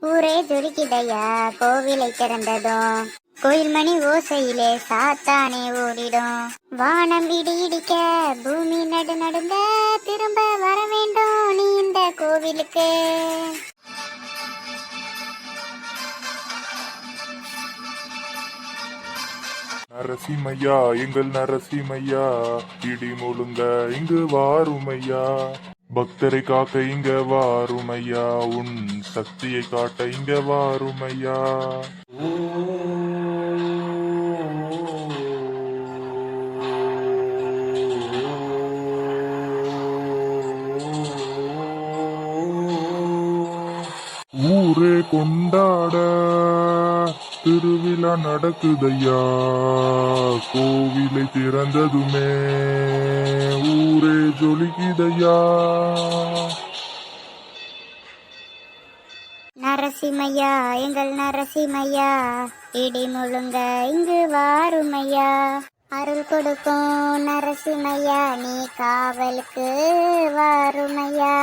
ஊரே ஜொலிக்குதையா கோவிலை திறந்ததும், கோயில் மணி ஓசையிலே சாத்தானே ஓடிடும். வானம் இடி இடிக்க பூமி நடு நடுங்க, திரும்ப வர வேண்டும் நீ இந்த கோவிலுக்கு. நரசிம்மையா எங்கள் நரசிம்மையா, இடி முழுங்க இங்கு வாருமையா. பக்தரை காக்க இங்க வாருமையா, உன் சக்தியை காட்ட இங்க வாருமையா. ஊரே கொண்டாட திருவிழா நடக்குதையா, கோவிலை திறந்ததுமே ஊரே ஜொலிக்குதையா. நரசிம்மையா எங்கள் நரசிம்மையா, இடி முழுங்க இங்கு வாருமையா. அருள் கொடுக்கும் நரசிம்மையா, நீ காவலுக்கு வாருமையா.